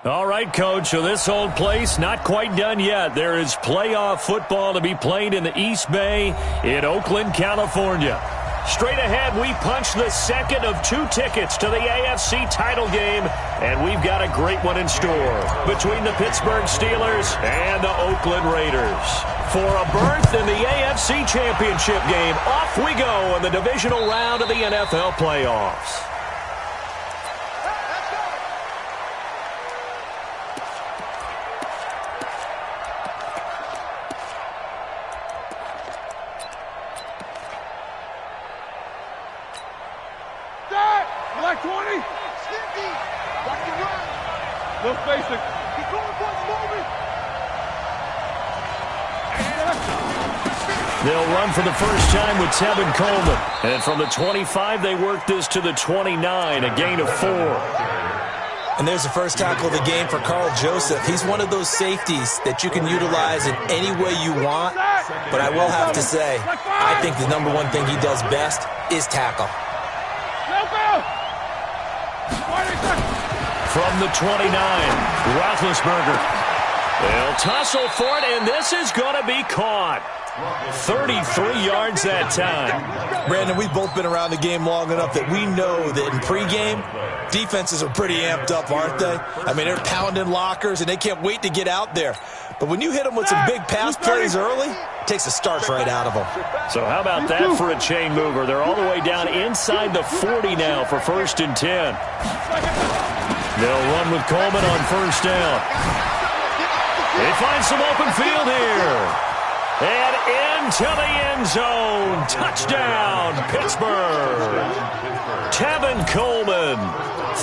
All right, Coach, so this old place not quite done yet. There is playoff football to be played in the East Bay in Oakland, California. Straight ahead, we punch the second of 2 tickets to the AFC title game, and we've got a great one in store between the Pittsburgh Steelers and the Oakland Raiders. For a berth in the AFC Championship game, off we go in the divisional round of the NFL playoffs. Black 20. Look basic. Keep going, boys, moving. They'll run for the first time with Tevin Coleman. And from the 25, they work this to the 29, a gain of 4. And there's the first tackle of the game for Carl Joseph. He's one of those safeties that you can utilize in any way you want. But I will have to say, I think the number one thing he does best is tackle. From the 29, Roethlisberger. They'll tussle for it, and this is going to be caught. 33 yards that time. Brandon, we've both been around the game long enough that we know that in pregame, defenses are pretty amped up, aren't they? I mean, they're pounding lockers, and they can't wait to get out there. But when you hit them with some big pass plays early, it takes the starch right out of them. So how about that for a chain mover? They're all the way down inside the 40 now for 1st and 10. They'll run with Coleman on 1st down. They find some open field here. And into the end zone. Touchdown, Pittsburgh. Tevin Coleman,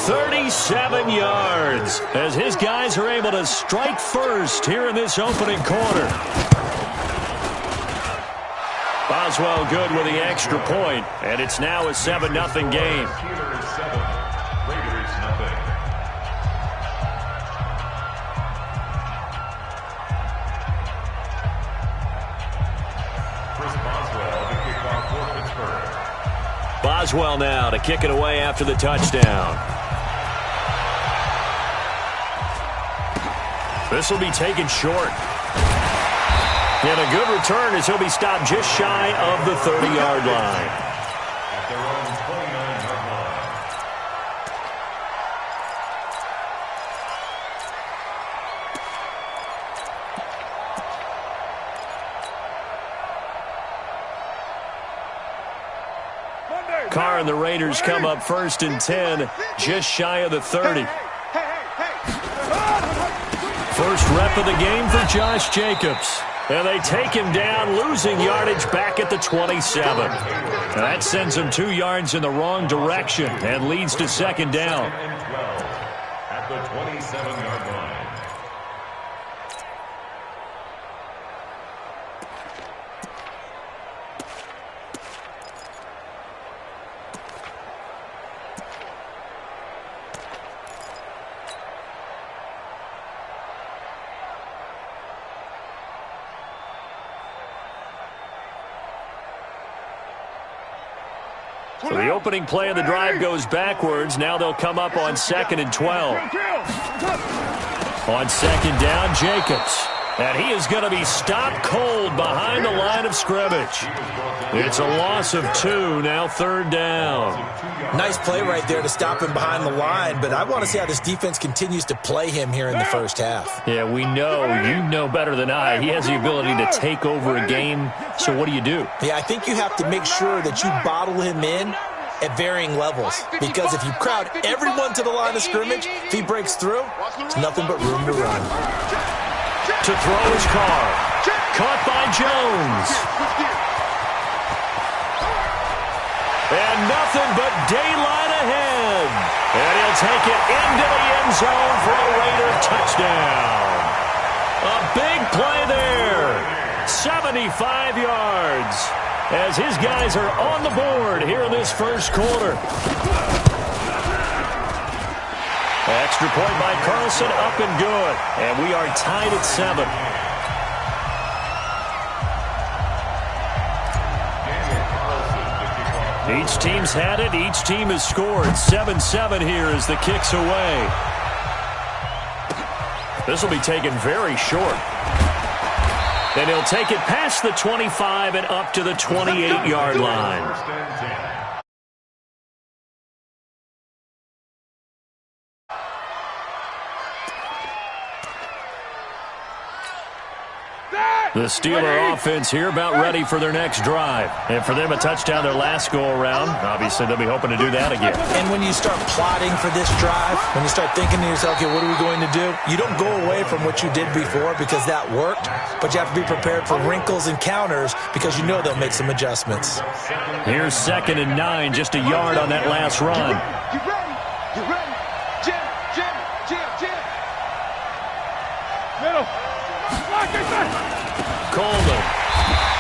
37 yards, as his guys are able to strike first here in this opening quarter. Boswell good with the extra point, and it's now a 7-0 game. Boswell now to kick it away after the touchdown. This will be taken short. And a good return as he'll be stopped just shy of the 30-yard line. Carr and the Raiders come up 1st and 10, just shy of the 30. First rep of the game for Josh Jacobs. And they take him down, losing yardage back at the 27. And that sends him 2 yards in the wrong direction and leads to 2nd down. At the 27-yard line. So the opening play of the drive goes backwards. Now they'll come up on 2nd and 12. On 2nd down, Jacobs. And he is going to be stopped cold behind the line of scrimmage. It's a loss of 2, now 3rd down. Nice play right there to stop him behind the line, but I want to see how this defense continues to play him here in the first half. Yeah, we know. You know better than I. He has the ability to take over a game, so what do you do? Yeah, I think you have to make sure that you bottle him in at varying levels, because if you crowd everyone to the line of scrimmage, if he breaks through, there's nothing but room to run. To throw his Carr. Caught by Jones. And nothing but daylight ahead. And he'll take it into the end zone for a Raider touchdown. A big play there. 75 yards. As his guys are on the board here in this first quarter. Extra point by Carlson, up and good. And we are tied at 7. Each team's had it. Each team has scored. 7-7 here as the kick's away. This will be taken very short. And he'll take it past the 25 and up to the 28-yard line. The Steeler offense here about ready for their next drive. And for them, a touchdown their last go-around. Obviously, they'll be hoping to do that again. And when you start plotting for this drive, when you start thinking to yourself, okay, what are we going to do? You don't go away from what you did before because that worked, but you have to be prepared for wrinkles and counters because you know they'll make some adjustments. Here's 2nd and 9, just a yard on that last run. You ready? You ready? Jam, jam, jam, jam. Middle. Lock it. Coleman.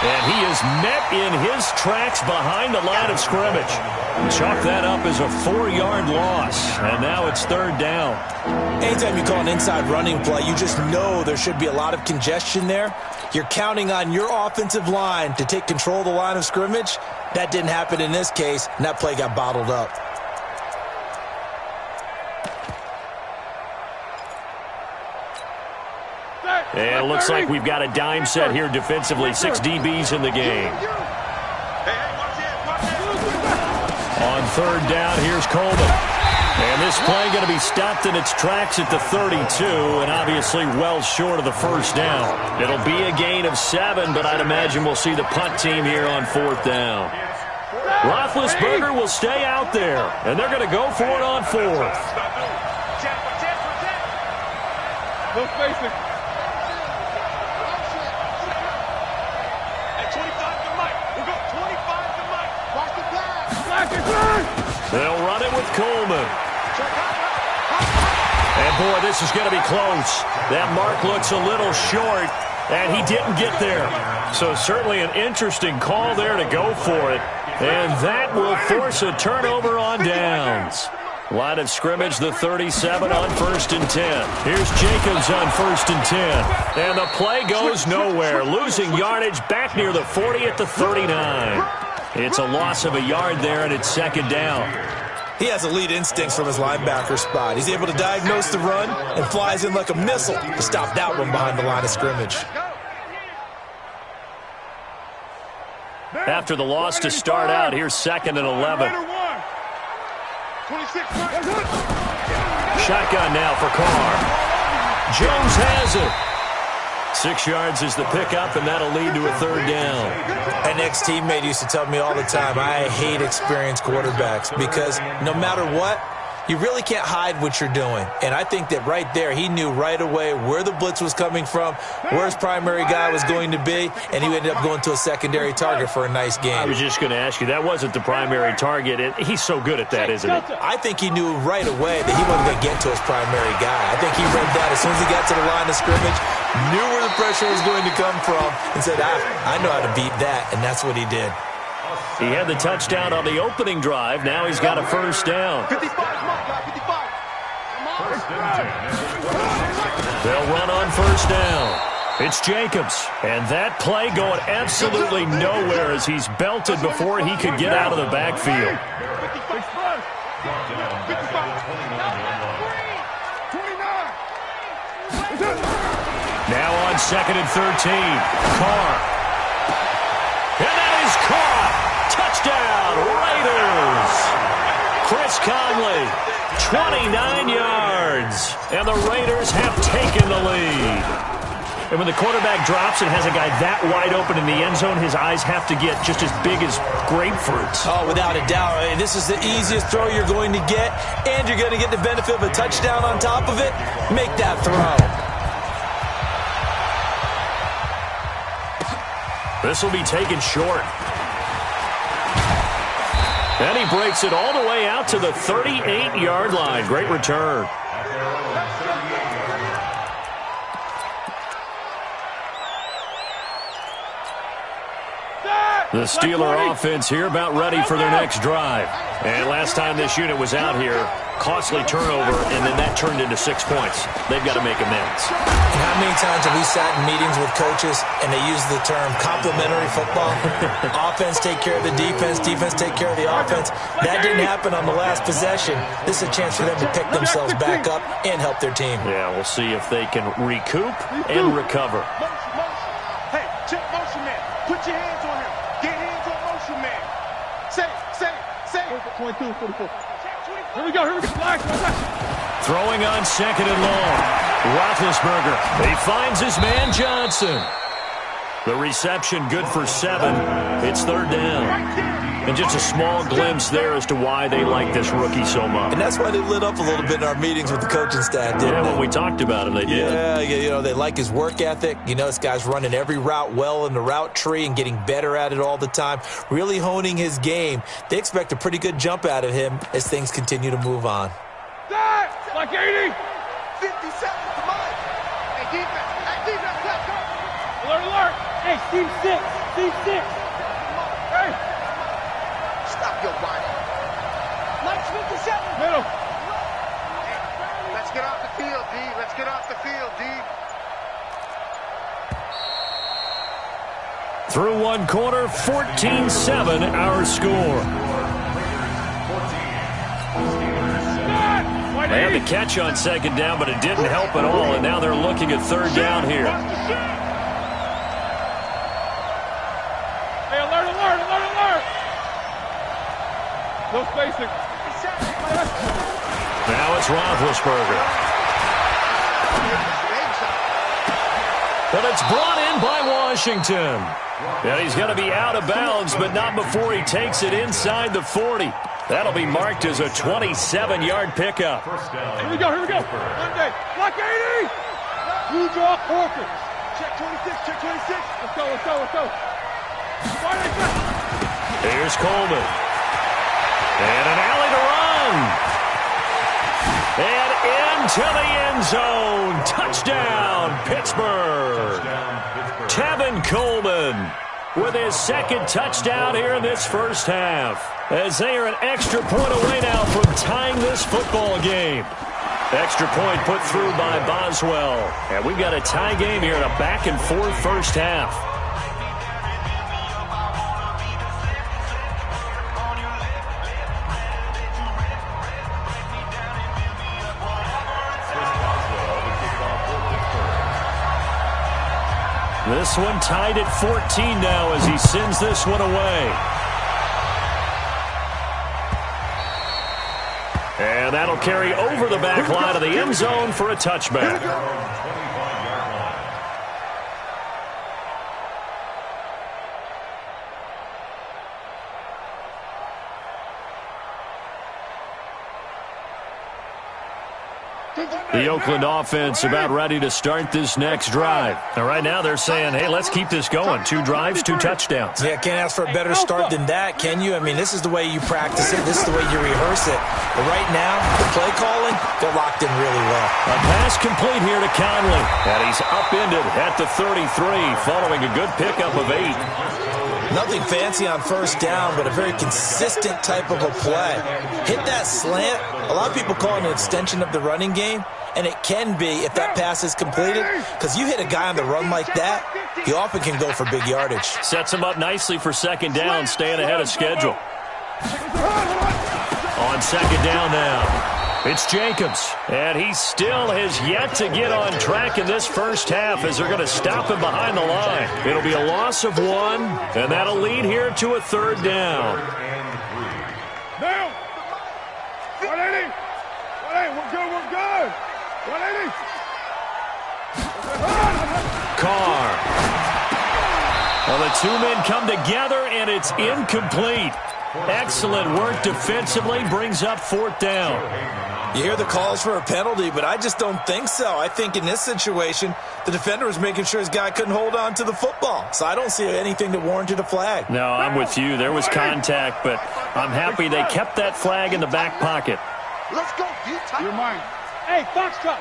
And he is met in his tracks behind the line of scrimmage. Chalk that up as a 4-yard loss. And now it's 3rd down. Anytime you call an inside running play, you just know there should be a lot of congestion there. You're counting on your offensive line to take control of the line of scrimmage. That didn't happen in this case, and that play got bottled up. And it looks like we've got a dime set here defensively. 6 DBs in the game. On 3rd down, here's Coleman. And this play going to be stopped in its tracks at the 32, and obviously well short of the 1st down. It'll be a gain of 7, but I'd imagine we'll see the punt team here on 4th down. Roethlisberger will stay out there, and they're going to go for it on 4th. No spacing. They'll run it with Coleman. And, boy, this is going to be close. That mark looks a little short, and he didn't get there. So certainly an interesting call there to go for it. And that will force a turnover on downs. Line of scrimmage, the 37 on 1st and 10. Here's Jacobs on 1st and 10. And the play goes nowhere. Losing yardage back near the 40 at the 39. It's a loss of a yard there, and it's 2nd down. He has elite instincts from his linebacker spot. He's able to diagnose the run and flies in like a missile to stop that one behind the line of scrimmage. After the loss to start out, here's 2nd and 11. Shotgun now for Carr. Jones has it. 6 yards is the pickup, and that'll lead to a 3rd down. An ex-teammate used to tell me all the time, I hate experienced quarterbacks because no matter what, you really can't hide what you're doing. And I think that right there, he knew right away where the blitz was coming from, where his primary guy was going to be, and he ended up going to a secondary target for a nice game. I was just going to ask you, that wasn't the primary target. He's so good at that, isn't he? I think he knew right away that he wasn't going to get to his primary guy. I think he read that as soon as he got to the line of scrimmage, knew where the pressure was going to come from, and said, I know how to beat that, and that's what he did. He had the touchdown on the opening drive. Now he's got a 1st down. 55, come on, guy, 55. They'll run on 1st down. It's Jacobs. And that play going absolutely nowhere as he's belted before he could get out of the backfield. 29. Now on 2nd and 13. Carr. And that is caught. Touchdown, Raiders. Chris Conley, 29 yards. And the Raiders have taken the lead. And when the quarterback drops and has a guy that wide open in the end zone, his eyes have to get just as big as grapefruits. Oh, without a doubt. This is the easiest throw you're going to get, and you're going to get the benefit of a touchdown on top of it. Make that throw. This will be taken short. And he breaks it all the way out to the 38-yard line. Great return. The Steeler offense here about ready for their next drive. And last time this unit was out here, costly turnover, and then that turned into 6 points. They've got to make amends. And how many times have we sat in meetings with coaches and they use the term complementary football? Offense take care of the defense, defense take care of the offense. That didn't happen on the last possession. This is a chance for them to pick themselves back up and help their team. Yeah, we'll see if they can recoup and recover. Hey, check motion man. Put your hands on him. Get hands on motion man. Say. 22, 44. Here we go. Flag. Throwing on 2nd and long. Roethlisberger. He finds his man Johnson. The reception good for 7. It's 3rd down. And just a small glimpse there as to why they like this rookie so much. And that's why they lit up a little bit in our meetings with the coaching staff, didn't they? When we talked about him, they did. Yeah, they like his work ethic. This guy's running every route well in the route tree and getting better at it all the time, really honing his game. They expect a pretty good jump out of him as things continue to move on. Like 80. 50 seconds to mine. Hey, defense, let's go. Alert. Hey, Steve 6. Hey. Stop your body. Let's 57. Middle. Hey, let's get off the field, D. Let's get off the field, D. Through one quarter, 14-7 our score. They had the catch on 2nd down, but it didn't help at all, and now they're looking at 3rd down here. Hey, alert. No spacing. Now it's Roethlisberger. But it's brought in by Washington. And he's going to be out of bounds, but not before he takes it inside the 40. That'll be marked as a 27-yard pickup. Here we go. Monday. Block 80. You draw Corker. Check 26. Let's go. Here's Coleman. And an alley to run. And into the end zone. Touchdown, Pittsburgh. Tevin Coleman with his 2nd touchdown here in this first half. As they are an extra point away now from tying this football game. Extra point put through by Boswell. And we've got a tie game here in a back-and-forth first half. This one tied at 14 now as he sends this one away. And that'll carry over the back line of the end zone for a touchback. The Oakland offense about ready to start this next drive. And right now they're saying, hey, let's keep this going. 2 drives, 2 touchdowns. Yeah, can't ask for a better start than that, can you? I mean, this is the way you practice it. This is the way you rehearse it. But right now, the play calling, they're locked in really well. A pass complete here to Conley. And he's upended at the 33 following a good pickup of 8. Nothing fancy on 1st down, but a very consistent type of a play. Hit that slant. A lot of people call it an extension of the running game, and it can be if that pass is completed, because you hit a guy on the run like that, he often can go for big yardage. Sets him up nicely for 2nd down, staying ahead of schedule. On 2nd down now. It's Jacobs, and he still has yet to get on track in this first half as they're going to stop him behind the line. It'll be a loss of 1, and that'll lead here to a 3rd down. Now, 180. We're good. 180. Carr. Well, the 2 men come together, and it's incomplete. Excellent work defensively, brings up 4th down. You hear the calls for a penalty, but I just don't think so. I think in this situation, the defender was making sure his guy couldn't hold on to the football. So I don't see anything that warranted a flag. No, I'm with you. There was contact, but I'm happy they kept that flag in the back pocket. Let's go, you're mine. Hey, Foxtrot.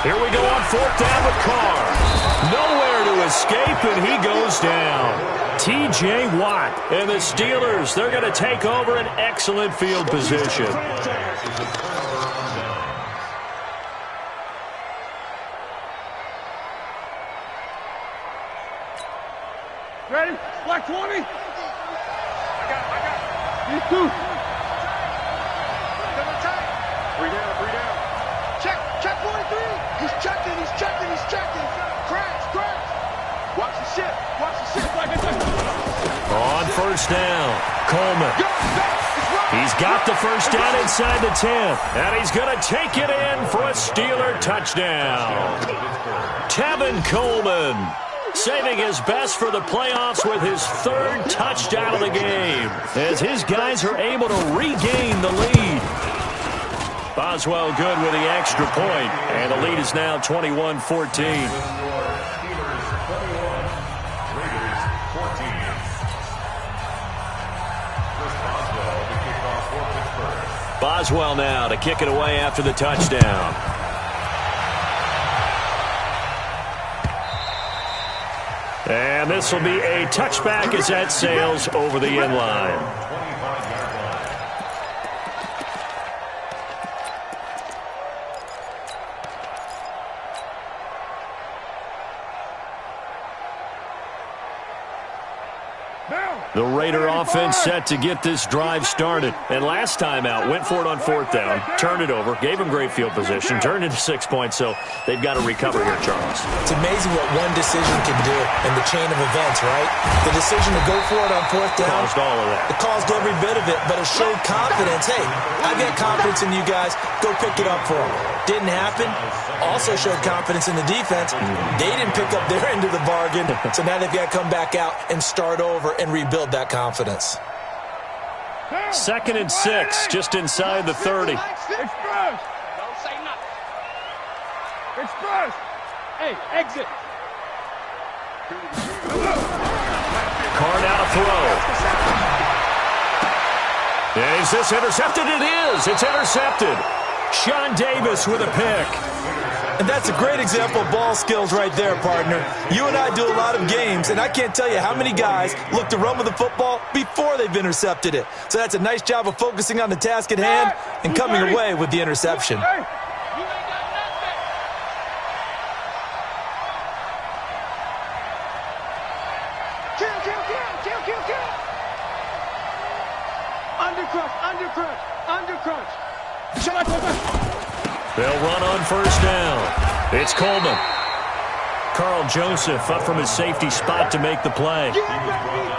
Here we go on 4th down with Carr. Nowhere to escape, and he goes down. T.J. Watt. And the Steelers, they're going to take over an excellent field position. Ready? Black 20. I got it. These two. Three down. Check 43. He's checking. Crash. Watch the ship. On first down, Coleman. He's got the first down inside the 10. And he's going to take it in for a Steeler touchdown. Tevin Coleman saving his best for the playoffs with his third touchdown of the game, as his guys are able to regain the lead. Boswell good with the extra point, and the lead is now 21-14. Boswell now to kick it away after the touchdown. And this will be a touchback as that sails over the end line. The Raider offense set to get this drive started. And last time out, went for it on fourth down, turned it over, gave them great field position, turned into 6 points, so they've got to recover here, Charles. It's amazing what one decision can do in the chain of events, right? The decision to go for it on fourth down. Caused all of that. It caused every bit of it, but it showed confidence. Hey, I've got confidence in you guys. Go pick it up for them. Didn't happen. Also showed confidence in the defense. They didn't pick up their end of the bargain, so now they've got to come back out and start over and rebuild that confidence. 2nd and 6, just inside the 30. Express. Don't say nothing. Express. Hey, exit. Carr now to throw. And is this intercepted? It is. It's intercepted. Sean Davis with a pick. And that's a great example of ball skills right there, partner. You and I do a lot of games, and I can't tell you how many guys look to run with the football before they've intercepted it. So that's a nice job of focusing on the task at hand and coming away with the interception. They'll run on first down. It's Coleman. Carl Joseph up from his safety spot to make the play.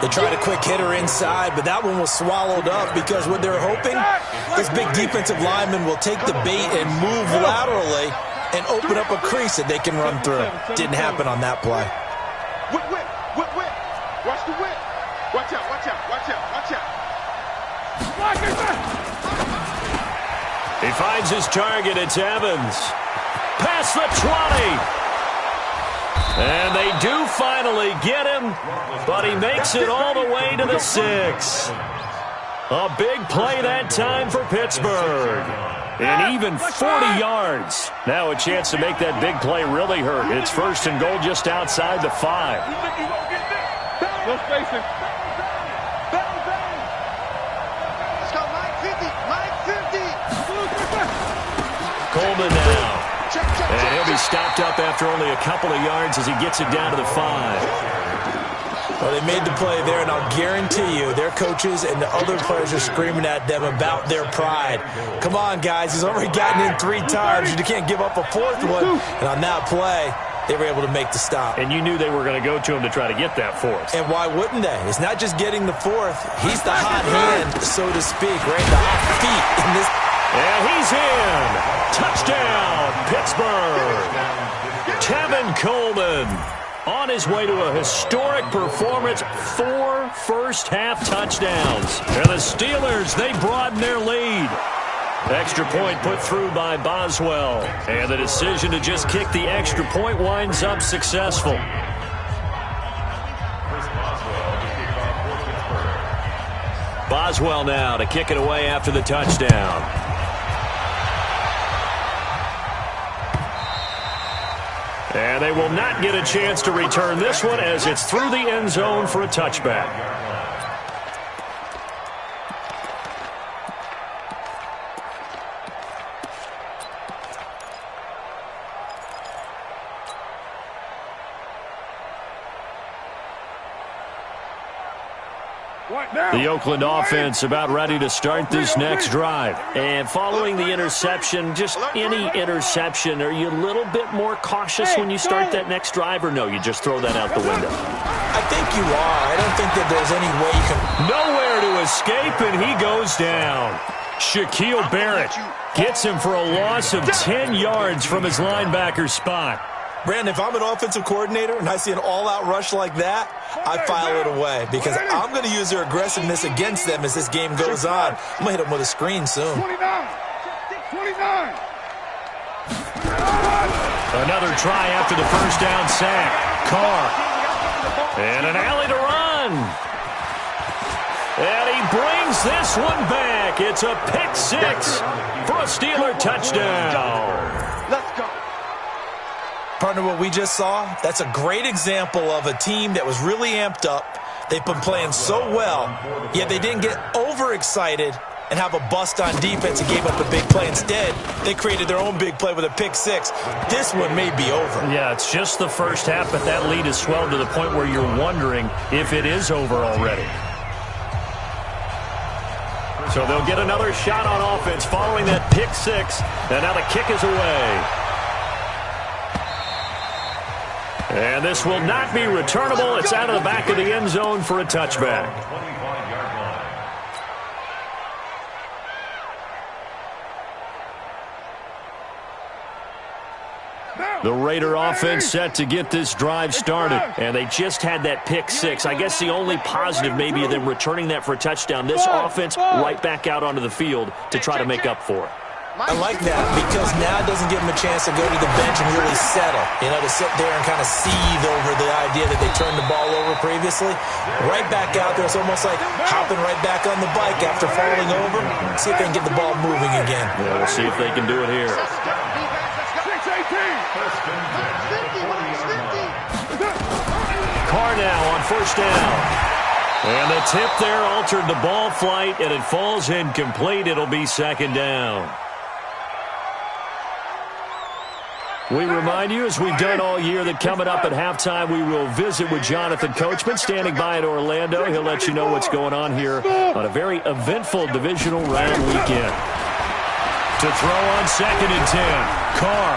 They tried a quick hitter inside, but that one was swallowed up because what they're hoping, this big defensive lineman will take the bait and move laterally and open up a crease that they can run through. Didn't happen on that play. Whip. Watch the whip. Watch out. He finds his target. It's Evans. Past the 20. And they do finally get him, but he makes it all the way to the 6. A big play that time for Pittsburgh. And even 40 yards. Now a chance to make that big play really hurt. It's 1st and goal just outside the 5. No spacing. Coleman now. And he'll be stopped up after only a couple of yards as he gets it down to the 5. Well, they made the play there, and I'll guarantee you their coaches and the other players are screaming at them about their pride. Come on, guys. He's already gotten in 3 times. You can't give up a 4th one. And on that play, they were able to make the stop. And you knew they were going to go to him to try to get that 4th. And why wouldn't they? It's not just getting the 4th. He's the hot hand, so to speak, right? The hot feet in this. And he's in. Touchdown, Pittsburgh. Tevin Coleman on his way to a historic performance. 4 first-half touchdowns. And the Steelers, they broaden their lead. Extra point put through by Boswell. And the decision to just kick the extra point winds up successful. Boswell now to kick it away after the touchdown. And they will not get a chance to return this one as it's through the end zone for a touchback. The Oakland offense about ready to start this next drive. And following the interception, just any interception, are you a little bit more cautious when you start that next drive, or no, you just throw that out the window? I think you are. I don't think that there's any way you can... Nowhere to escape, and he goes down. Shaquille Barrett gets him for a loss of 10 yards from his linebacker spot. Brandon, if I'm an offensive coordinator and I see an all-out rush like that, I file it away because I'm going to use their aggressiveness against them as this game goes on. I'm going to hit them with a screen soon. 29. Another try after the first down sack. Carr. And an alley to run. And he brings this one back. It's a pick six for a Steeler touchdown. Let's go. Partner, what we just saw, that's a great example of a team that was really amped up. They've been playing so well, yet they didn't get overexcited and have a bust on defense and gave up a big play. Instead, they created their own big play with a pick six. This one may be over. Yeah, it's just the first half, but that lead has swelled to the point where you're wondering if it is over already. So they'll get another shot on offense following that pick six, and now the kick is away. And this will not be returnable. It's out of the back of the end zone for a touchback. The Raider offense set to get this drive started, and they just had that pick six. I guess the only positive maybe of them returning that for a touchdown. This offense right back out onto the field to try to make up for it. I like that because now it doesn't give them a chance to go to the bench and really settle. You know, to sit there and kind of seethe over the idea that they turned the ball over previously. Right back out there. It's almost like hopping right back on the bike after falling over. See if they can get the ball moving again. Yeah, we'll see if they can do it here. Carr now on first down. And the tip there altered the ball flight, and it falls incomplete. It'll be second down. We remind you, as we've done all year, that coming up at halftime, we will visit with Jonathan Coachman, standing by in Orlando. He'll let you know what's going on here on a very eventful divisional round weekend. To throw on 2nd and 10, Carr.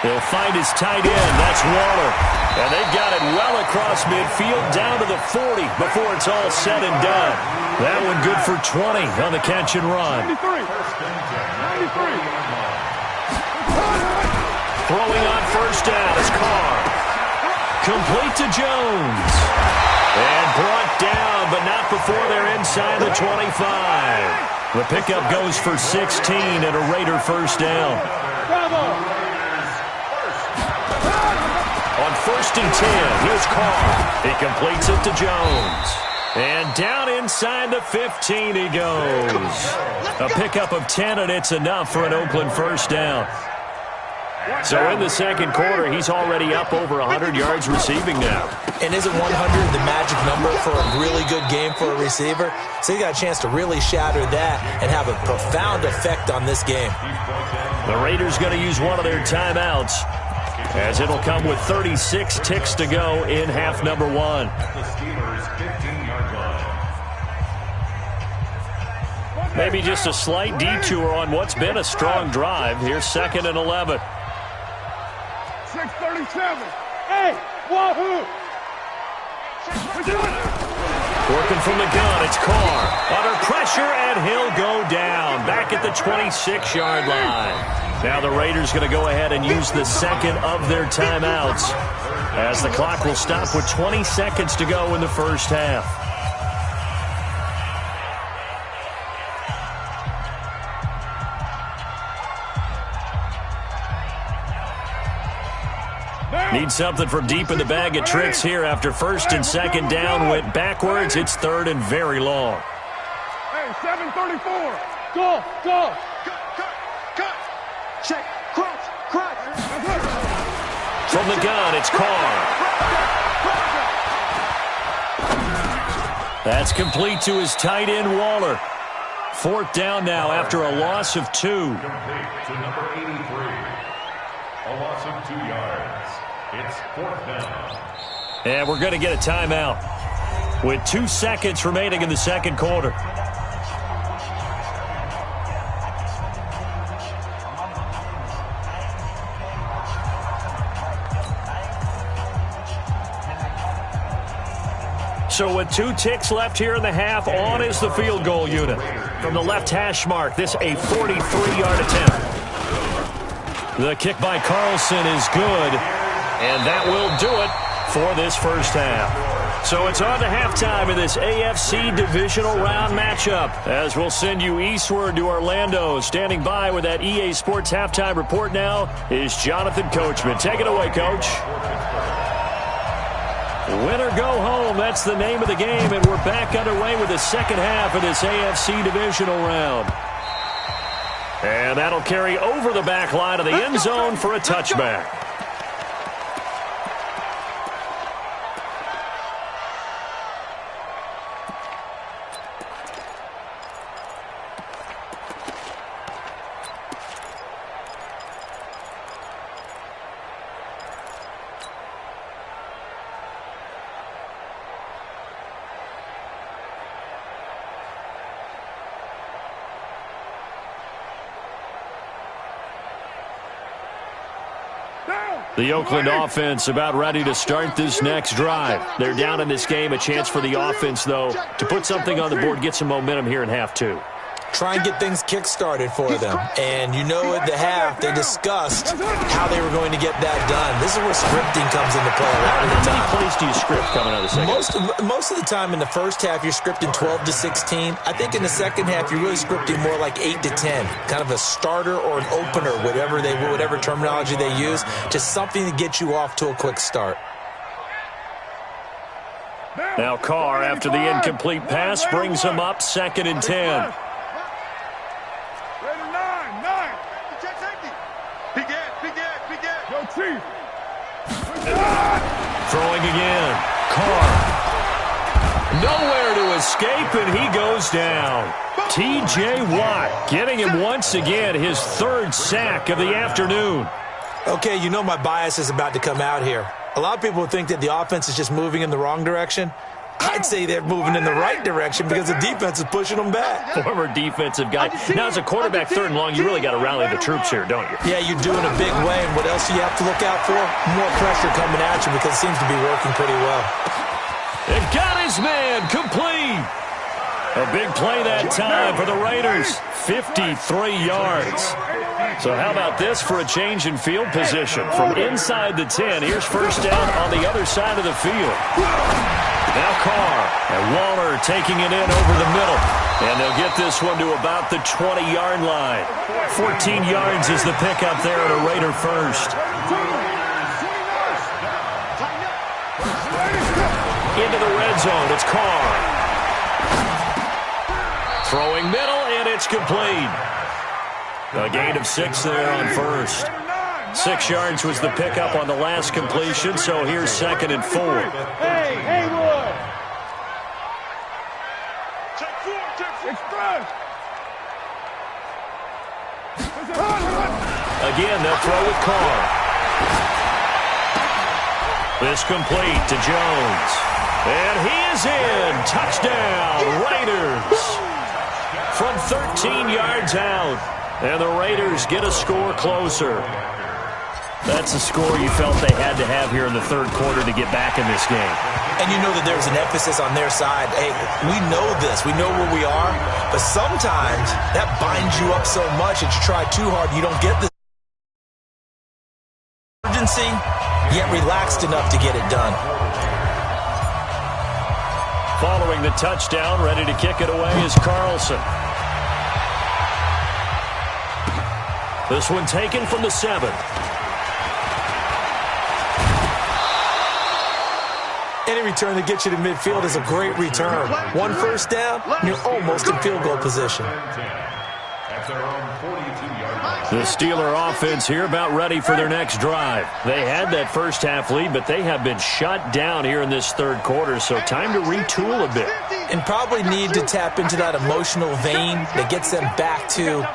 He'll find his tight end. That's Waller. And they've got it well across midfield, down to the 40 before it's all said and done. That one good for 20 on the catch and run. 93. Throwing on first down is Carr. Complete to Jones. And brought down, but not before they're inside the 25. The pickup goes for 16 and a Raider first down. Bravo. On 1st and 10, here's Carr. He completes it to Jones. And down inside the 15 he goes. A pickup of 10, and it's enough for an Oakland first down. So in the second quarter, he's already up over 100 yards receiving now. And isn't 100 the magic number for a really good game for a receiver? So he got a chance to really shatter that and have a profound effect on this game. The Raiders going to use one of their timeouts, as it'll come with 36 ticks to go in half number one. Maybe just a slight detour on what's been a strong drive. Here's 2nd and 11. 6:37. Hey, wahoo! Working from the gun, it's Carr. Under pressure, and he'll go down. Back at the 26-yard line. Now the Raiders going to go ahead and use the second of their timeouts, as the clock will stop with 20 seconds to go in the first half. Need something from deep in the bag of tricks here after 1st and 2nd down went backwards. It's 3rd and very long. Hey, 7:34. Go. Cut. Check. Cross. From the gun, it's Carr. That's complete to his tight end, Waller. 4th down now after a loss of 2. Complete to number 83. A loss of 2 yards. It's 4th down. And we're going to get a timeout with 2 seconds remaining in the second quarter. So with 2 ticks left here in the half, on is the field goal unit. From the left hash mark, this a 43-yard attempt. The kick by Carlson is good, and that will do it for this first half. So it's on to halftime in this AFC divisional round matchup, as we'll send you eastward to Orlando. Standing by with that EA Sports halftime report now is Jonathan Coachman. Take it away, Coach. Win or go home, that's the name of the game, and we're back underway with the second half of this AFC divisional round. And that'll carry over the back line of the end zone for a touchback. The Oakland offense about ready to start this next drive. They're down in this game. A chance for the offense, though, to put something on the board, get some momentum here in half 2. Try and get things kick-started for them. And you know at the half, they discussed how they were going to get that done. This is where scripting comes into play a lot of the time. How many plays do you script coming out of the second? Most of the time in the first half, you're scripting 12 to 16. I think in the second half, you're really scripting more like 8 to 10. Kind of a starter or an opener, whatever terminology they use. Just something to get you off to a quick start. Now Carr, after the incomplete pass, brings him up 2nd and 10. Throwing again. Carr. Nowhere to escape, and he goes down. T.J. Watt getting him once again, his 3rd sack of the afternoon. Okay, you know my bias is about to come out here. A lot of people think that the offense is just moving in the wrong direction. I'd say they're moving in the right direction because the defense is pushing them back. Former defensive guy. Now, as a quarterback 3rd and long, you really got to rally the troops here, don't you? Yeah, you do in a big way. And what else do you have to look out for? More pressure coming at you because it seems to be working pretty well. They've got his man complete. A big play that time for the Raiders. 53 yards. So how about this for a change in field position? From inside the 10, here's first down on the other side of the field. Now Carr, and Waller taking it in over the middle. And they'll get this one to about the 20-yard line. 14 yards is the pickup there at a Raider first. Into the red zone, it's Carr. Throwing middle, and it's complete. A gain of 6 there on first. 6 yards was the pickup on the last completion, so here's 2nd and 4. Hey, Haywood! Check 4, express! Again, they'll throw with Carr. This complete to Jones. And he is in. Touchdown, Raiders. From 13 yards out. And the Raiders get a score closer. That's a score you felt they had to have here in the 3rd quarter to get back in this game. And you know that there's an emphasis on their side. Hey, we know this. We know where we are. But sometimes that binds you up so much that you try too hard, you don't get the urgency, yet relaxed enough to get it done. Following the touchdown, ready to kick it away is Carlson. This one taken from the 7. Any return that gets you to midfield is a great return. 1 first down, you're almost in field goal position. That's our own 42-yard line. The Steeler offense here about ready for their next drive. They had that first half lead, but they have been shut down here in this third quarter, so time to retool a bit. And probably need to tap into that emotional vein that gets them back to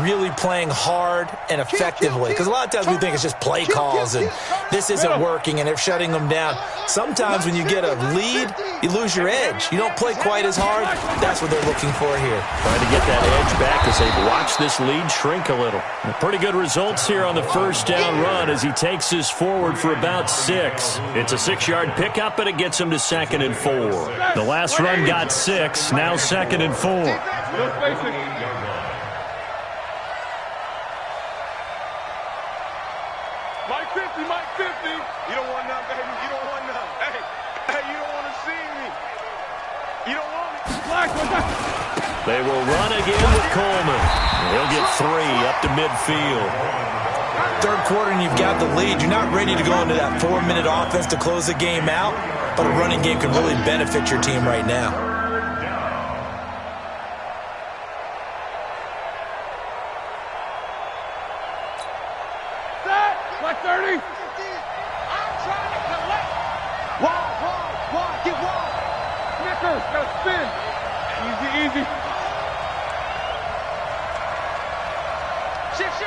really playing hard and effectively. Because a lot of times we think it's just play calls and this isn't working and they're shutting them down. Sometimes when you get a lead, you lose your edge. You don't play quite as hard. That's what they're looking for here. Trying to get that edge back as they've watched this lead shrink a little. Pretty good results here on the first down run as he takes this forward for about 6. It's a 6-yard pickup, and it gets him to 2nd and 4. The last run got 6, now 2nd and 4. Mike 50. You don't want none, baby. You don't want none. Hey, you don't want to see me. You don't want it. They will run again with Coleman. He'll get 3 up to midfield. Third quarter and you've got the lead. You're not ready to go into that 4-minute offense to close the game out, but a running game can really benefit your team right now. Like 30. I'm trying to collect. Wall. Get wall. Snickers, gotta spin. Easy. Shift.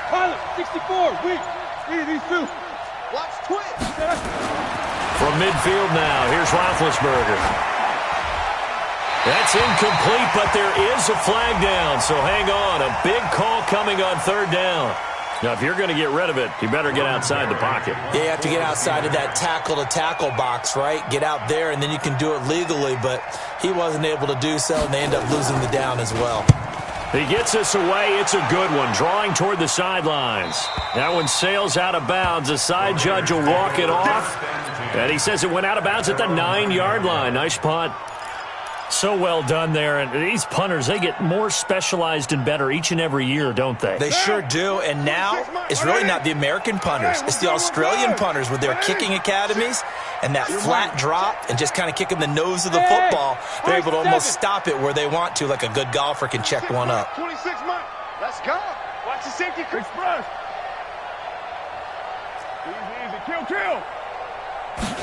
Pilot, 64, weak. These two. Watch twist. From midfield now, here's Roethlisberger. That's incomplete, but there is a flag down, so hang on. A big call coming on 3rd down. Now, if you're going to get rid of it, you better get outside the pocket. Yeah, you have to get outside of that tackle-to-tackle box, right? Get out there, and then you can do it legally, but he wasn't able to do so, and they end up losing the down as well. He gets us away. It's a good one, drawing toward the sidelines. That one sails out of bounds. The side judge will walk it off, and he says it went out of bounds at the 9-yard line. Nice punt. So well done there. And these punters, they get more specialized and better each and every year, don't they? They sure do. And now it's really not the American punters. It's the Australian punters with their kicking academies and that flat drop and just kind of kicking the nose of the football. They're able to almost stop it where they want to, like a good golfer can check one up. 26 months. Let's go. Watch the safety express. Easy. Kill.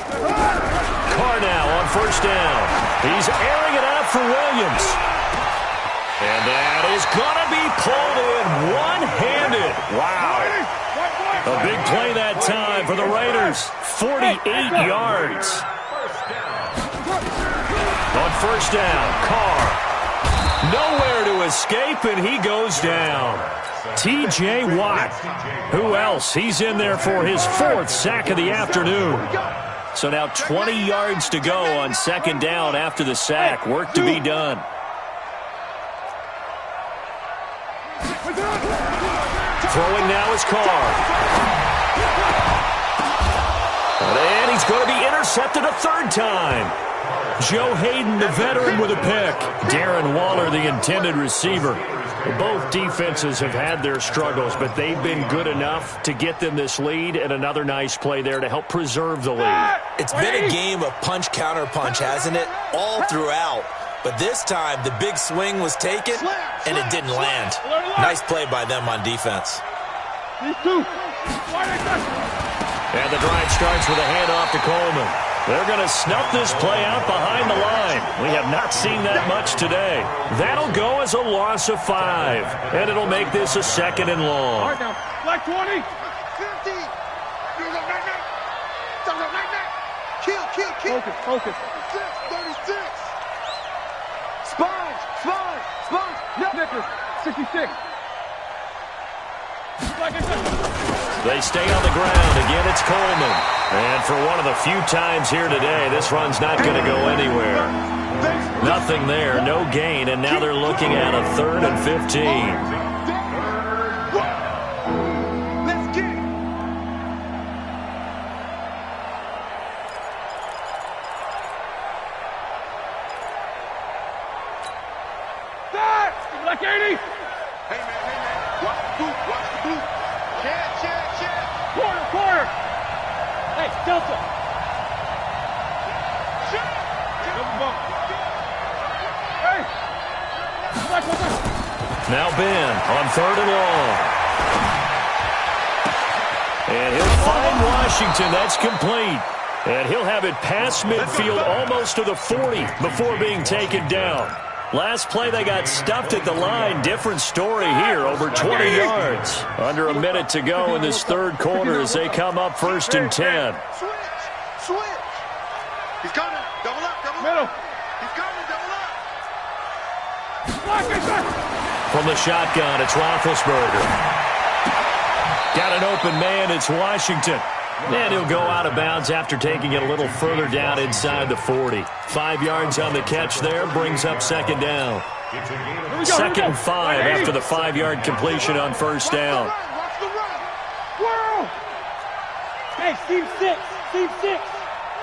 Carr now on 1st down. He's airing it out for Williams. And that is going to be pulled in one-handed. Wow. A big play that time for the Raiders. 48 yards. On 1st down, Carr. Nowhere to escape, and he goes down. T.J. Watt. Who else? He's in there for his 4th sack of the afternoon. So now 20 yards to go on 2nd down after the sack. Work to be done. Throwing now is Carr. And he's going to be intercepted a 3rd time. Joe Hayden, the veteran, with a pick. Darren Waller, the intended receiver. Both defenses have had their struggles, but they've been good enough to get them this lead, and another nice play there to help preserve the lead. It's been a game of punch-counter-punch, hasn't it? All throughout. But this time, the big swing was taken, and it didn't land. Nice play by them on defense. These two. And the drive starts with a handoff to Coleman. They're going to snuff this play out behind the line. We have not seen that much today. That'll go as a loss of 5. And it'll make this a 2nd and long. All right, now. Black 20. 50. Kill. Focus. 36. Sponge. Snickers. 66. They stay on the ground. Again, it's Coleman. And for one of the few times here today, this run's not going to go anywhere. Nothing there, no gain, and now they're looking at a 3rd and 15. Let's get it. Black 80. Hey, man. Watch the boot. Check. Quarter. Hey, Delta. Double bump. Hey. Black. Now Ben on 3rd and long. And he'll find Washington. That's complete. And he'll have it past midfield almost to the 40 before being taken down. Last play, they got stuffed at the line. Different story here, over 20 yards. Under a minute to go in this 3rd quarter as they come up 1st and 10. Switch. He's coming. Double up. Middle. He's coming. Double up. From the shotgun, it's Roethlisberger. Got an open man. It's Washington. And he'll go out of bounds after taking it a little further down inside the 40. 5 yards on the catch there, brings up 2nd down. 2nd and 5 after the 5-yard completion on 1st down. Hey, Steve 6.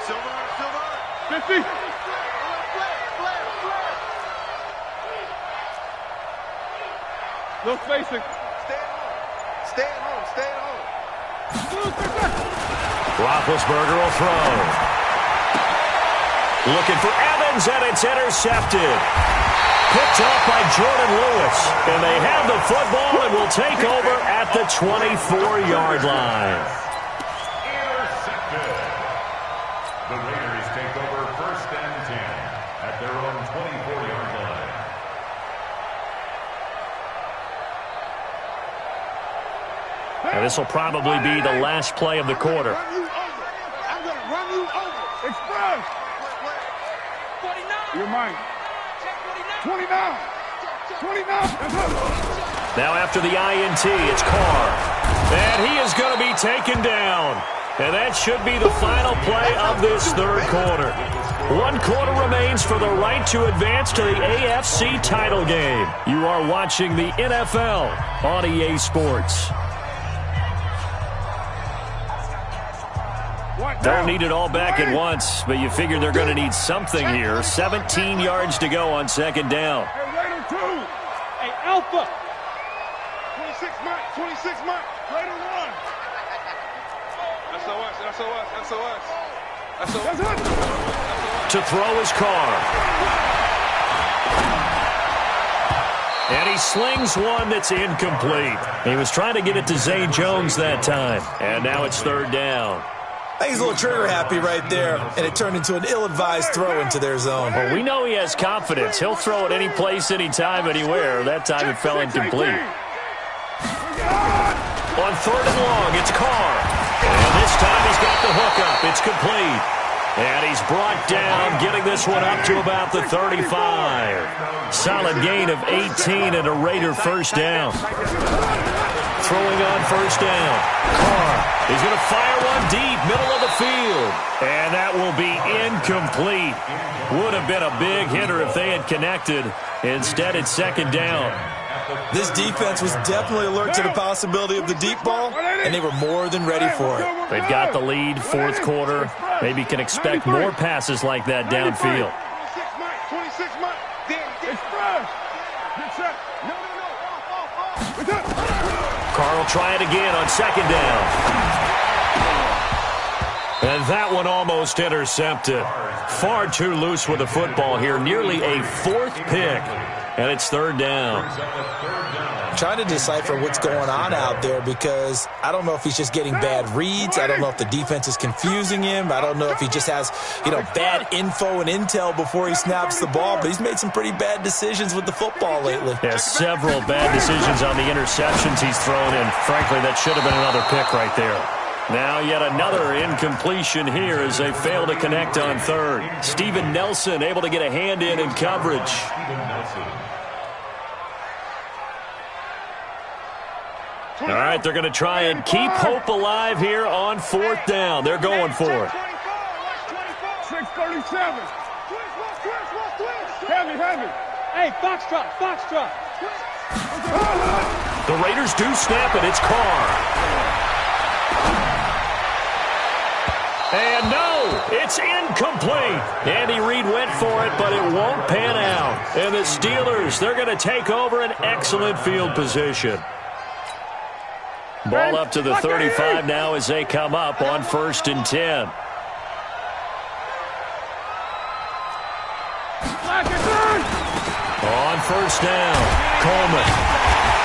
Silver. 50. No spacing. Stay at home. Roethlisberger will throw. Looking for Evans, and it's intercepted. Picked off by Jordan Lewis. And they have the football and will take over at the 24-yard line. Intercepted. The Raiders take over 1st and 10 at their own 24-yard line. And this will probably be the last play of the quarter. I'm going to run you over. Express. 49. You're mine. 29. Now after the INT, it's Carr. And he is going to be taken down. And that should be the final play of this 3rd quarter. 1 quarter remains for the right to advance to the AFC title game. You are watching the NFL on EA Sports. Don't need it all back at once, but you figure they're going to need something here. 17 yards to go on 2nd down. Hey, Raider 2. Hey, Alpha. 26 months. Raider 1. SOS. To throw his Carr. And he slings one that's incomplete. He was trying to get it to Zay Jones that time. And now it's 3rd down. I think he's a little trigger happy right there, and it turned into an ill-advised throw into their zone. Well, we know he has confidence. He'll throw it any place, anytime, anywhere. That time it fell incomplete. On 3rd and long, it's Carr. And this time he's got the hook up. It's complete. And he's brought down, getting this one up to about the 35. Solid gain of 18 and a Raider 1st down. Throwing on 1st down. Carr. He's going to fire one deep, middle of the field. And that will be incomplete. Would have been a big hitter if they had connected. Instead, it's 2nd down. This defense was definitely alert to the possibility of the deep ball, and they were more than ready for it. They've got the lead, 4th quarter. Maybe can expect more passes like that downfield. 26 months. Express. Carr will try it again on 2nd down. And that one almost intercepted. Far too loose with the football here. Nearly a 4th pick. And it's 3rd down. I'm trying to decipher what's going on out there because I don't know if he's just getting bad reads. I don't know if the defense is confusing him. I don't know if he just has, bad info and intel before he snaps the ball. But he's made some pretty bad decisions with the football lately. Yeah, several bad decisions on the interceptions he's thrown in. Frankly, that should have been another pick right there. Now yet another incompletion here as they fail to connect on 3rd. Steven Nelson able to get a hand in coverage. All right, they're going to try and keep hope alive here on 4th down. They're going for it. 6:37. Heavy. Hey, Foxtrot. The Raiders do snap it. It's Carr. And no, it's incomplete. Andy Reid went for it, but it won't pan out. And the Steelers, they're going to take over an excellent field position. Ball up to the 35 now as they come up on 1st and 10. On first down, Coleman.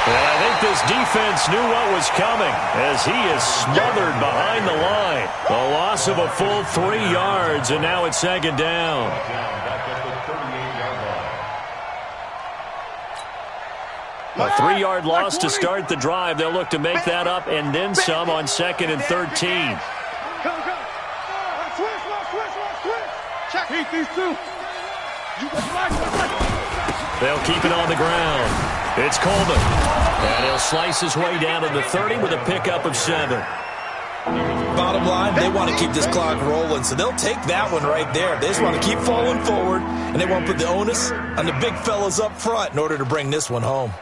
And I think this defense knew what was coming as he is smothered behind the line. A loss of a full 3 yards, and now it's second down. A 3-yard loss to start the drive. They'll look to make that up and then some on 2nd and 13. Keep these two. They'll keep it on the ground. It's Coleman. And he'll slice his way down to the 30 with a pickup of 7. Bottom line, they want to keep this clock rolling, so they'll take that one right there. They just want to keep falling forward, and they want to put the onus on the big fellas up front in order to bring this one home.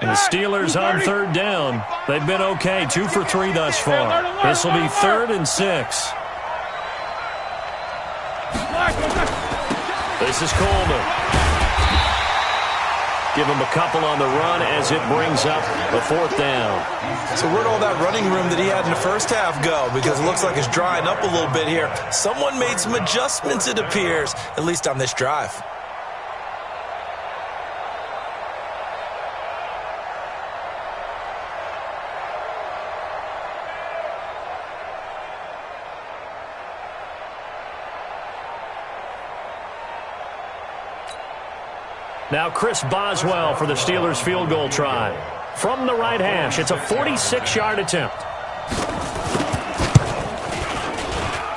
And the Steelers on 3rd down. They've been okay, 2 for 3 thus far. This will be 3rd and 6. This is Coleman. Give him a couple on the run as it brings up the 4th down. So where'd all that running room that he had in the first half go? Because it looks like it's drying up a little bit here. Someone made some adjustments, it appears, at least on this drive. Now Chris Boswell for the Steelers field goal try. From the right hash, it's a 46-yard attempt.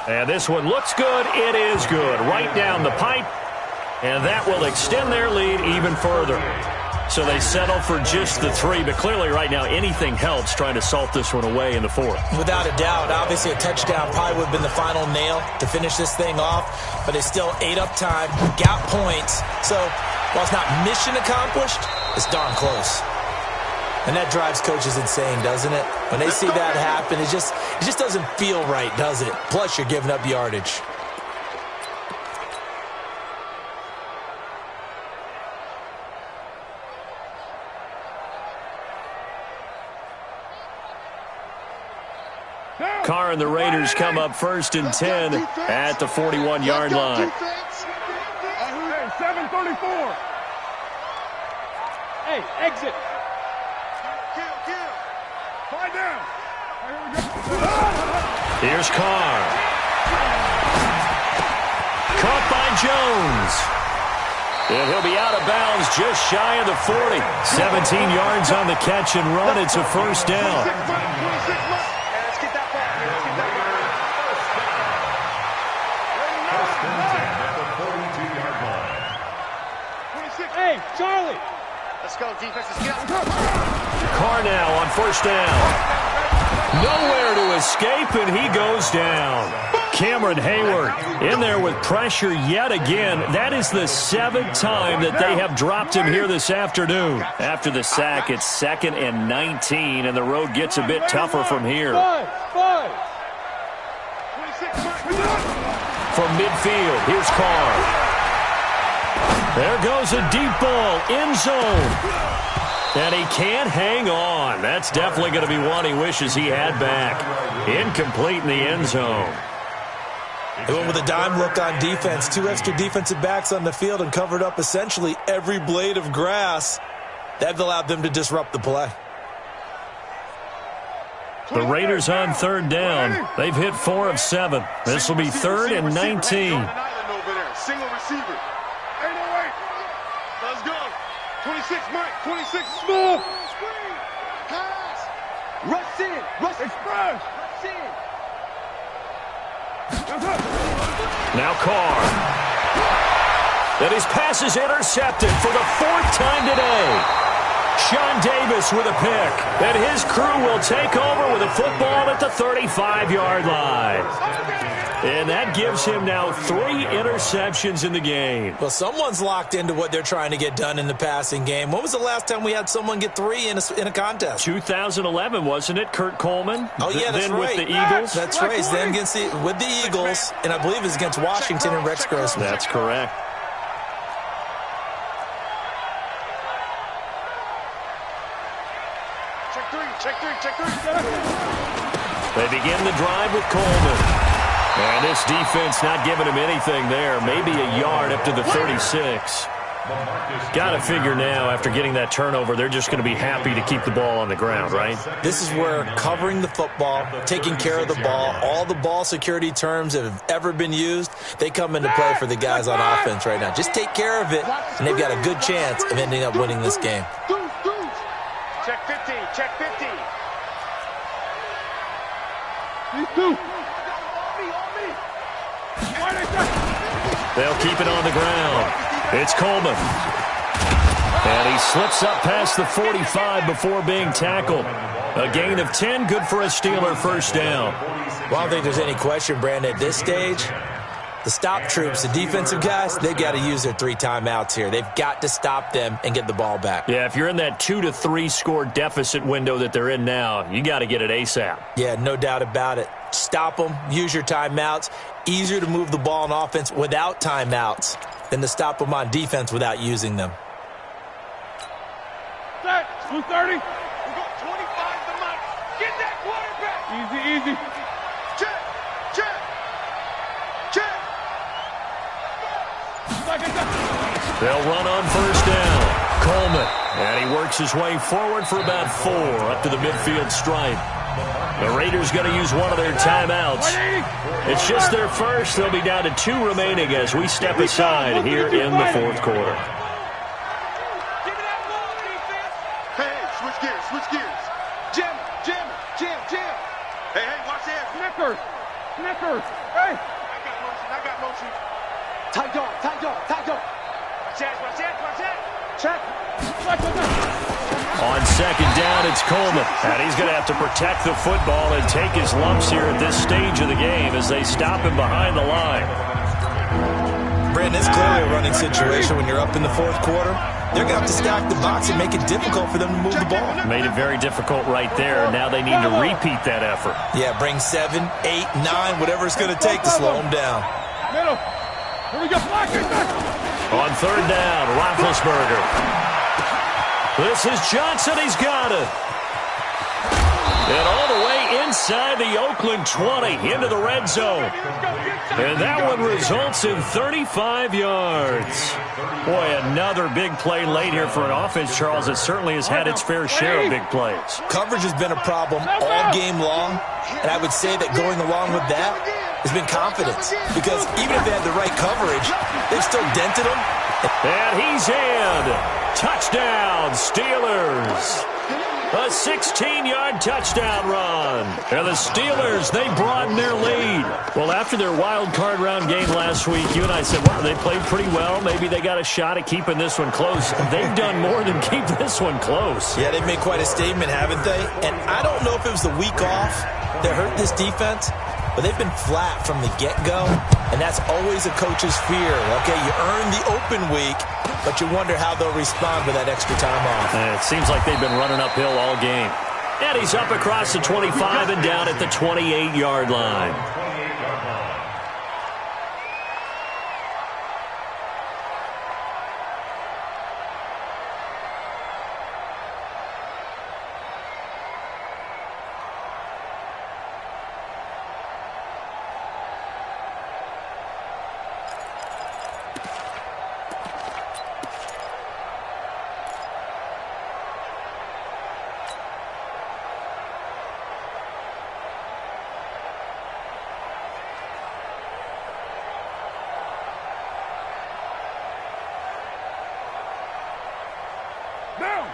And this one looks good. It is good. Right down the pipe. And that will extend their lead even further. So they settle for just the 3. But clearly right now anything helps trying to salt this one away in the 4th. Without a doubt. Obviously a touchdown probably would have been the final nail to finish this thing off. But they still ate up time, got points. So while it's not mission accomplished, it's darn close. And that drives coaches insane, doesn't it? When they see that happen, it just doesn't feel right, does it? Plus, you're giving up yardage. Carr and the Raiders come up 1st and 10 at the 41-yard line. 7:34. Hey, exit. Find down. Here's Carr. Caught by Jones. And he'll be out of bounds just shy of the 40. 17 yards on the catch and run. It's a 1st down. Hey, Charlie. Let's go, defense. Let's get out. Carr now on 1st down. Nowhere to escape, and he goes down. Cameron Hayward in there with pressure yet again. That is the 7th time that they have dropped him here this afternoon. After the sack, it's 2nd and 19, and the road gets a bit tougher from here. From midfield, here's Carr. There goes a deep ball, end zone. And he can't hang on. That's definitely going to be one he wishes he had back. Incomplete in the end zone. They went with a dime look on defense. 2 extra defensive backs on the field and covered up essentially every blade of grass. That allowed them to disrupt the play. The Raiders on 3rd down. They've hit 4 of 7. This will be 3rd and 19. Single receiver. 808. Let's go. 26, Mike. 26, small. Screen. Pass. Rush in. Rush express. Rush in. Now Carr. And his pass is intercepted for the 4th time today. Sean Davis with a pick. And his crew will take over with a football at the 35-yard line. And that gives him now 3 interceptions in the game. Well, someone's locked into what they're trying to get done in the passing game. When was the last time we had someone get 3 in a contest? 2011, wasn't it? Kurt Coleman? Oh, yeah, that's then right. With the Eagles? That's right. Then with the Eagles, and I believe it was against Washington and Rex Grossman. That's correct. Check three. They begin the drive with Coleman. And this defense not giving him anything there. Maybe a yard up to the 36. Got to figure now, after getting that turnover, they're just going to be happy to keep the ball on the ground, right? This is where covering the football, taking care of the ball, all the ball security terms that have ever been used, they come into play for the guys on offense right now. Just take care of it, and they've got a good chance of ending up winning this game. Check 50, check 50. These two. They'll keep it on the ground. It's Coleman. And he slips up past the 45 before being tackled. A gain of 10, good for a Steeler first down. Well, I don't think there's any question, Brandon, at this stage, the stop troops, the defensive guys, they've got to use their 3 timeouts here. They've got to stop them and get the ball back. Yeah, if you're in that 2 to 3 score deficit window that they're in now, you got to get it ASAP. Yeah, no doubt about it. Stop them, use your timeouts. Easier to move the ball on offense without timeouts than to stop them on defense without using them. Set, 230. We got 25 to match. Get that quarterback. Easy, easy. Check, check, check. They'll run on first down. Coleman, and he works his way forward for about 4 up to the midfield stripe. The Raiders going to use one of their timeouts. It's just their first. They'll be down to 2 remaining as we step aside here in the fourth quarter. Hey, switch gears, switch gears. Jim, Jim, Jim, Jim. Hey, watch this. Snickers, Snickers. Hey. I got motion. Tight dog, tight dog, tight dog. Watch that, watch that, watch that. Check. On second down, it's Coleman. And he's going to have to protect the football and take his lumps here at this stage of the game as they stop him behind the line. Brandon, it's clearly a running situation when you're up in the fourth quarter. They're going to have to stack the box and make it difficult for them to move the ball. Made it very difficult right there. Now they need to repeat that effort. Yeah, bring 7, 8, 9, whatever it's going to take to slow them down. Middle. Here we go. On third down, Roethlisberger. This is Johnson. He's got it. And all the way inside the Oakland 20 into the red zone. And that one results in 35 yards. Boy, another big play late here for an offense, Charles, that certainly has had its fair share of big plays. Coverage has been a problem all game long, and I would say that going along with that has been confidence. Because even if they had the right coverage, they've still dented them. And he's in. Touchdown, Steelers. A 16-yard touchdown run. And the Steelers, they broaden their lead. Well, after their wild card round game last week, you and I said, wow, they played pretty well. Maybe they got a shot at keeping this one close. They've done more than keep this one close. Yeah, they've made quite a statement, haven't they? And I don't know if it was the week off that hurt this defense, but they've been flat from the get-go, and that's always a coach's fear. Okay, you earn the open week, but you wonder how they'll respond with that extra time off. And it seems like they've been running uphill all game. And he's up across the 25 and down at the 28-yard line.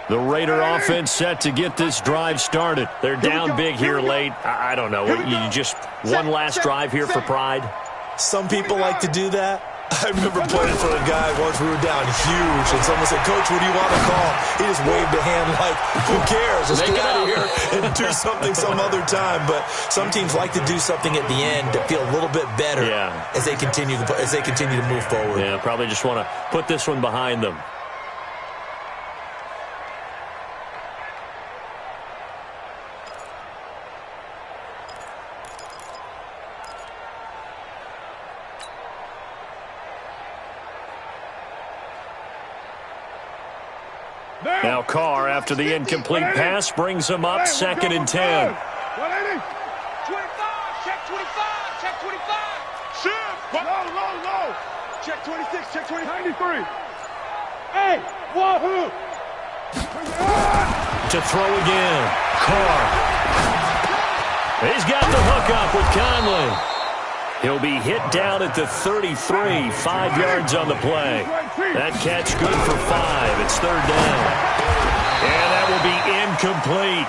The Raider offense set to get this drive started. They're down big here late. I don't know. You just one last drive here for pride? Some people like to do that. I remember playing for a guy once. We were down huge, and someone said, Coach, what do you want to call? He just waved a hand like, who cares? Let's get out of here and do something some other time. But some teams like to do something at the end to feel a little bit better as they continue to move forward. Yeah, probably just want to put this one behind them. Now Carr, after the incomplete pass, brings him up 2nd and 10. 180. 25, check 25, check 25. Low. Check 26, check 20. 93. Hey, wahoo! To throw again. Carr. He's got the hook up with Conley. He'll be hit down at the 33, 5 yards on the play. That catch good for 5. It's third down. And that will be incomplete.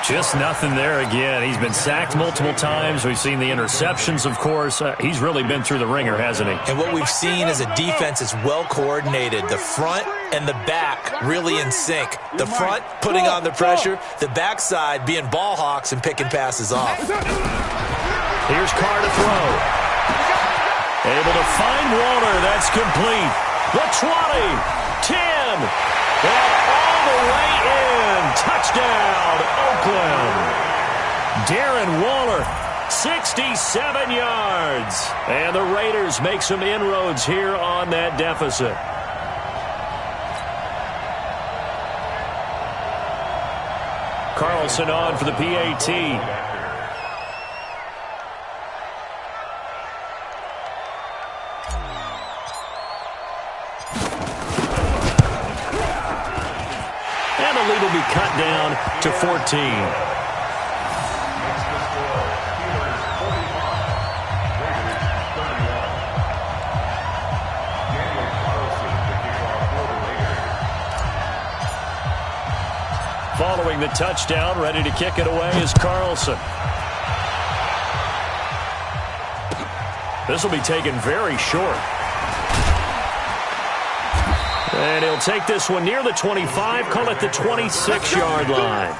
Just nothing there again. He's been sacked multiple times. We've seen the interceptions, of course. He's really been through the ringer, hasn't he? And what we've seen is a defense is well coordinated. The front and the back really in sync. The front putting on the pressure, the backside being ball hawks and picking passes off. Here's Carr to throw. Able to find Walter. That's complete. The 20, 10, and all the way in. Touchdown, Oakland. Darren Waller, 67 yards. And the Raiders make some inroads here on that deficit. Carlson on for the PAT. Lead will be cut down to 14. Following the touchdown, ready to kick it away is Carlson. This will be taken very short. And he'll take this one near the 25, call it the 26-yard line.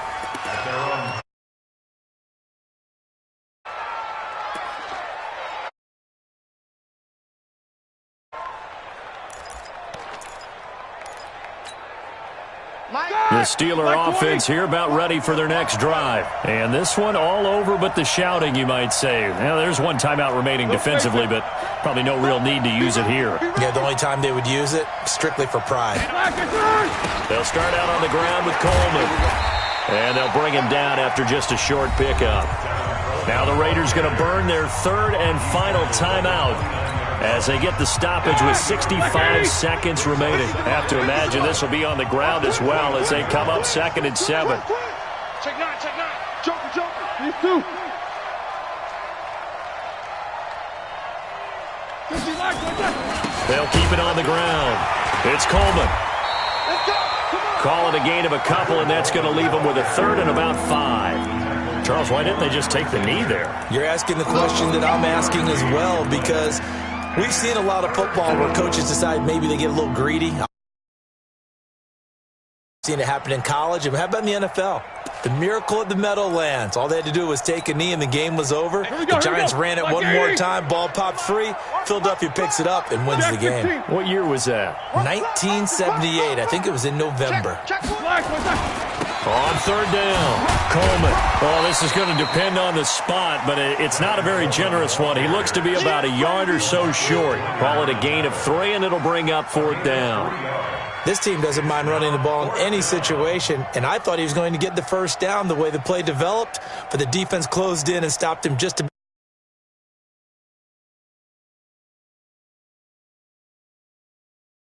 The Steeler offense here about ready for their next drive. And this one all over but the shouting, you might say. Now, there's one timeout remaining defensively, but probably no real need to use it here. Yeah, the only time they would use it, strictly for pride. They'll start out on the ground with Coleman. And they'll bring him down after just a short pickup. Now the Raiders going to burn their third and final timeout as they get the stoppage with 65 seconds remaining. Have to imagine this will be on the ground as well as they come up 2nd and 7. Check 9. Joker. These two. They'll keep it on the ground. It's Coleman. Call it a gain of a couple, and that's going to leave them with a third and about 5. Charles, why didn't they just take the knee there? You're asking the question that I'm asking as well, because we've seen a lot of football where coaches decide maybe they get a little greedy. I've seen it happen in college. And how about in the NFL? The miracle of the Meadowlands. All they had to do was take a knee and the game was over. The Giants ran it one more time. Ball popped free. Philadelphia picks it up and wins the game. What year was that? 1978. I think it was in November. On third down, Coleman. Oh, this is going to depend on the spot, but it's not a very generous one. He looks to be about a yard or so short. Call it a gain of 3, and it'll bring up 4th down. This team doesn't mind running the ball in any situation, and I thought he was going to get the first down the way the play developed, but the defense closed in and stopped him just a